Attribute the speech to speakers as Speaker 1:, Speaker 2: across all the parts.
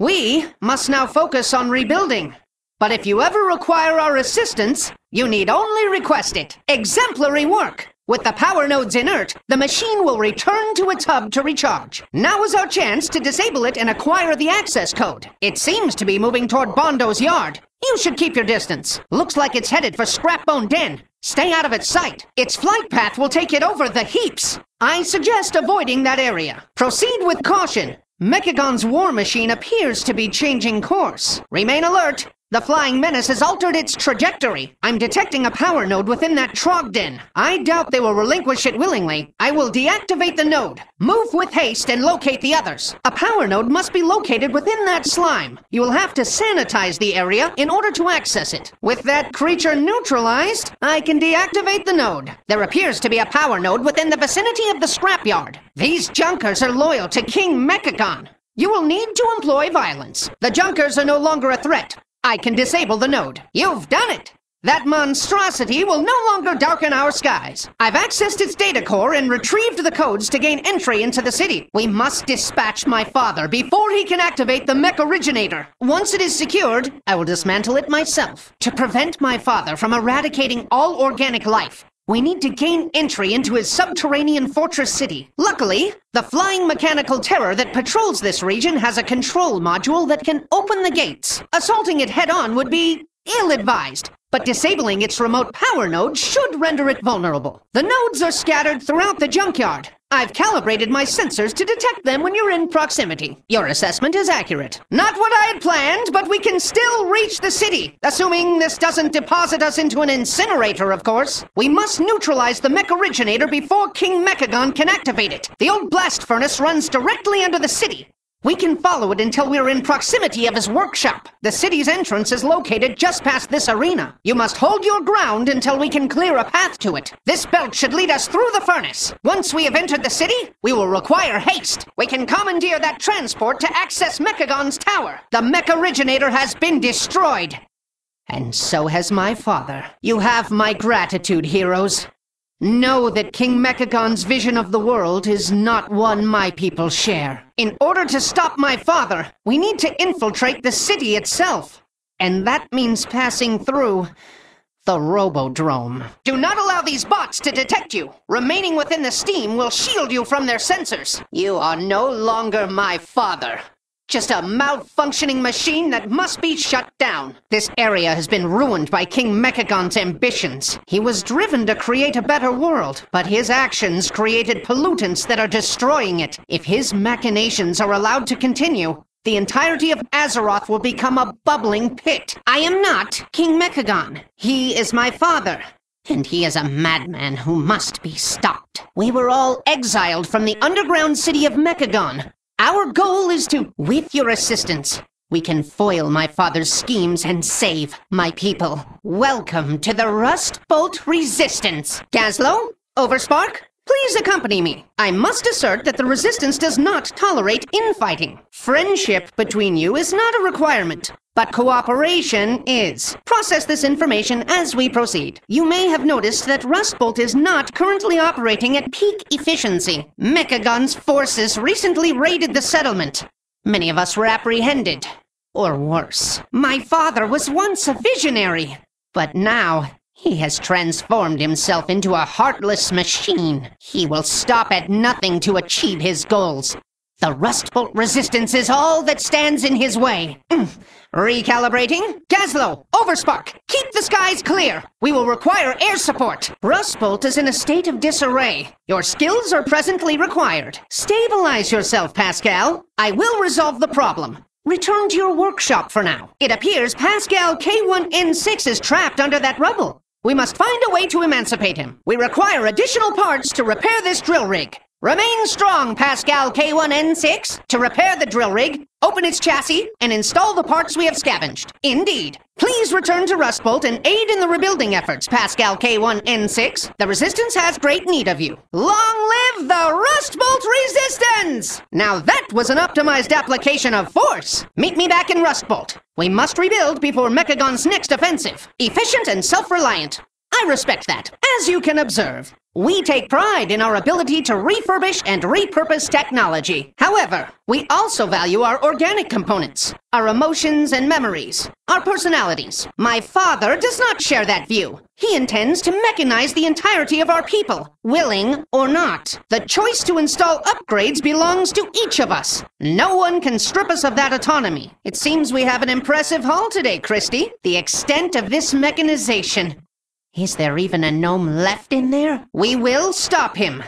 Speaker 1: We must now focus on rebuilding. But if you ever require our assistance, you need only request it. Exemplary work! With the power nodes inert, the machine will return to its hub to recharge. Now is our chance to disable it and acquire the access code. It seems to be moving toward Bondo's yard. You should keep your distance. Looks like it's headed for Scrapbone Den. Stay out of its sight. Its flight path will take it over the heaps. I suggest avoiding that area. Proceed with caution. Mechagon's war machine appears to be changing course. Remain alert. The flying menace has altered its trajectory. I'm detecting a power node within that Trogden. I doubt they will relinquish it willingly. I will deactivate the node. Move with haste and locate the others. A power node must be located within that slime. You will have to sanitize the area in order to access it. With that creature neutralized, I can deactivate the node. There appears to be a power node within the vicinity of the scrapyard. These junkers are loyal to King Mechagon. You will need to employ violence. The junkers are no longer a threat. I can disable the node. You've done it! That monstrosity will no longer darken our skies. I've accessed its data core and retrieved the codes to gain entry into the city. We must dispatch my father before he can activate the mech originator. Once it is secured, I will dismantle it myself. To prevent my father from eradicating all organic life, we need to gain entry into his subterranean fortress city. Luckily, the flying mechanical terror that patrols this region has a control module that can open the gates. Assaulting it head-on would be ill-advised, but disabling its remote power node should render it vulnerable. The nodes are scattered throughout the junkyard. I've calibrated my sensors to detect them when you're in proximity. Your assessment is accurate. Not what I had planned, but we can still reach the city. Assuming this doesn't deposit us into an incinerator, of course. We must neutralize the mech originator before King Mechagon can activate it. The old blast furnace runs directly under the city. We can follow it until we're in proximity of his workshop. The city's entrance is located just past this arena. You must hold your ground until we can clear a path to it. This belt should lead us through the furnace. Once we have entered the city, we will require haste. We can commandeer that transport to access Mechagon's tower. The mech originator has been destroyed. And so has my father. You have my gratitude, heroes. Know that King Mechagon's vision of the world is not one my people share. In order to stop my father, we need to infiltrate the city itself. And that means passing through the Robodrome. Do not allow these bots to detect you. Remaining within the steam will shield you from their sensors. You are no longer my father. Just a malfunctioning machine that must be shut down. This area has been ruined by King Mechagon's ambitions. He was driven to create a better world, but his actions created pollutants that are destroying it. If his machinations are allowed to continue, the entirety of Azeroth will become a bubbling pit. I am not King Mechagon. He is my father. And he is a madman who must be stopped. We were all exiled from the underground city of Mechagon. Our goal is to, with your assistance, we can foil my father's schemes and save my people. Welcome to the Rustbolt Resistance. Gazlo, Overspark, please accompany me. I must assert that the Resistance does not tolerate infighting. Friendship between you is not a requirement, but cooperation is. Process this information as we proceed. You may have noticed that Rustbolt is not currently operating at peak efficiency. Mechagon's forces recently raided the settlement. Many of us were apprehended. Or worse. My father was once a visionary, but now he has transformed himself into a heartless machine. He will stop at nothing to achieve his goals. The Rustbolt Resistance is all that stands in his way. Recalibrating. Gazlo, Overspark, keep the skies clear. We will require air support. Rustbolt is in a state of disarray. Your skills are presently required. Stabilize yourself, Pascal. I will resolve the problem. Return to your workshop for now. It appears Pascal K1N6 is trapped under that rubble. We must find a way to emancipate him. We require additional parts to repair this drill rig. Remain strong, Pascal K1N6. To repair the drill rig, open its chassis, and install the parts we have scavenged. Indeed. Please return to Rustbolt and aid in the rebuilding efforts, Pascal K1N6. The Resistance has great need of you. Long live the Rustbolt Resistance! Now that was an optimized application of force. Meet me back in Rustbolt. We must rebuild before Mechagon's next offensive. Efficient and self-reliant. I respect that. As you can observe, we take pride in our ability to refurbish and repurpose technology. However, we also value our organic components, our emotions and memories, our personalities. My father does not share that view. He intends to mechanize the entirety of our people, willing or not. The choice to install upgrades belongs to each of us. No one can strip us of that autonomy. It seems we have an impressive haul today, Christy. The extent of this mechanization. Is there even a gnome left in there? We will stop him.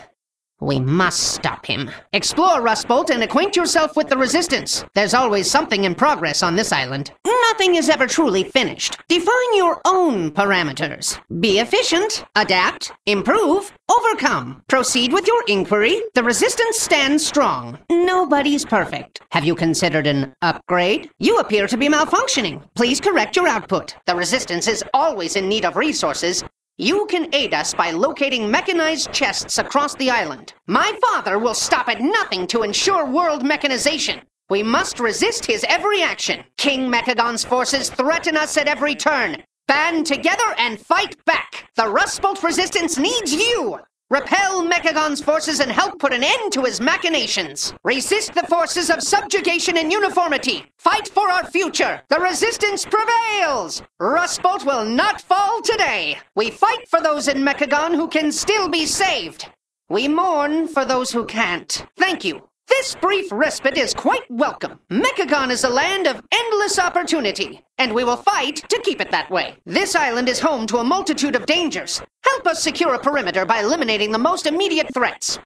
Speaker 1: We must stop him. Explore, Rustbolt, and acquaint yourself with the Resistance. There's always something in progress on this island. Nothing is ever truly finished. Define your own parameters. Be efficient, adapt, improve, overcome. Proceed with your inquiry. The Resistance stands strong. Nobody's perfect. Have you considered an upgrade? You appear to be malfunctioning. Please correct your output. The Resistance is always in need of resources. You can aid us by locating mechanized chests across the island. My father will stop at nothing to ensure world mechanization. We must resist his every action. King Mechagon's forces threaten us at every turn. Band together and fight back. The Rustbolt Resistance needs you. Repel Mechagon's forces and help put an end to his machinations. Resist the forces of subjugation and uniformity. Fight for our future. The Resistance prevails. Rustbolt will not fall today. We fight for those in Mechagon who can still be saved. We mourn for those who can't. Thank you. This brief respite is quite welcome. Mechagon is a land of endless opportunity, and we will fight to keep it that way. This island is home to a multitude of dangers. Help us secure a perimeter by eliminating the most immediate threats.